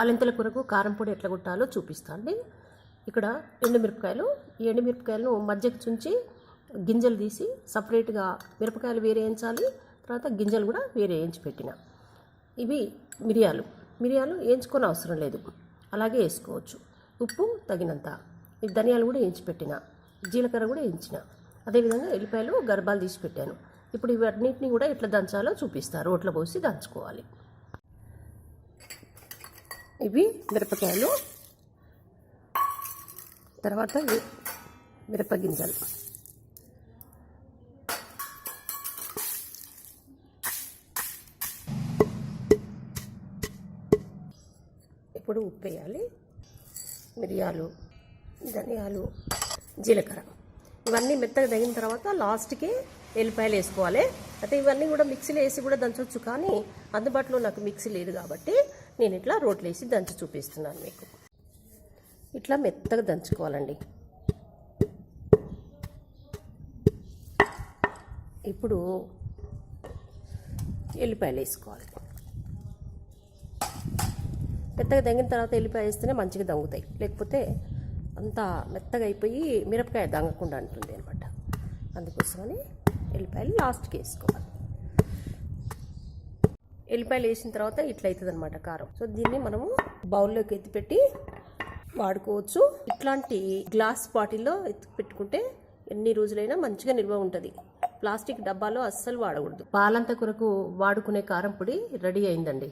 బాలింతల కూరకు కారం పొడి ఎట్లా కొట్టాలో చూపిస్తాండి. ఇక్కడ ఎండుమిరపకాయలు, ఈ ఎండుమిరపకాయలను మధ్యకు చుంచి గింజలు తీసి సపరేట్గా మిరపకాయలు వేరే వేయించాలి, తర్వాత గింజలు కూడా వేరే వేయించి పెట్టిన. ఇవి మిరియాలు వేయించుకొని అవసరం లేదు, అలాగే వేసుకోవచ్చు. ఉప్పు తగినంత. ఈ ధనియాలు కూడా వేయించి పెట్టిన, జీలకర్ర కూడా వేయించిన. అదేవిధంగా ఎల్లిపాయలు గర్భాలు తీసి పెట్టాను. ఇప్పుడు ఇవన్నిటిని కూడా ఎట్లా దంచాలో చూపిస్తారు. రోట్లో పోసి దంచుకోవాలి. ఇవి మిరపకాయలు, తర్వాత మిరపగింజలు, ఇప్పుడు ఉప్పు వేయాలి, మిరియాలు, ధనియాలు, జీలకర్ర ఇవన్నీ మెత్తగా తగిన తర్వాత లాస్ట్కి ఎల్లిపాయలు వేసుకోవాలి. అయితే ఇవన్నీ కూడా మిక్సీలో వేసి కూడా దంచవచ్చు, కానీ అందుబాటులో నాకు మిక్సీ లేదు కాబట్టి నేను ఇట్లా రోట్లో వేసి దంచి చూపిస్తున్నాను మీకు. ఇట్లా మెత్తగా దంచుకోవాలండి. ఇప్పుడు ఎల్లిపాయలు వేసుకోవాలి. మెత్తగా దంగిన తర్వాత ఎల్లిపాయ వేస్తేనే మంచిగా దంగుతాయి, లేకపోతే అంతా మెత్తగా అయిపోయి మిరపకాయ దంగకుండా అంటుంది అనమాట. అందుకోసమని ఎల్లిపాయలు లాస్ట్కి వేసుకోవాలి. ఎల్లిపాయలు వేసిన తర్వాత ఇట్లా అవుతుంది అనమాట కారం. సో దీన్ని మనము బౌల్లోకి ఎత్తిపెట్టి వాడుకోవచ్చు. ఇట్లాంటి గ్లాస్ బాటిల్లో ఎత్తి పెట్టుకుంటే ఎన్ని రోజులైనా మంచిగా నిల్వ ఉంటుంది. ప్లాస్టిక్ డబ్బాలో అస్సలు వాడకూడదు. బాలంత కొరకు వాడుకునే కారం పొడి రెడీ అయిందండి.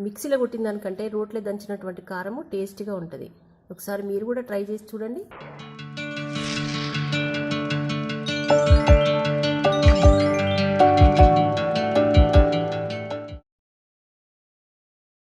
మిక్సీలో కొట్టిన దానికంటే రోట్లో దంచినటువంటి కారము టేస్టీగా ఉంటుంది. ఒకసారి మీరు కూడా ట్రై చేసి చూడండి.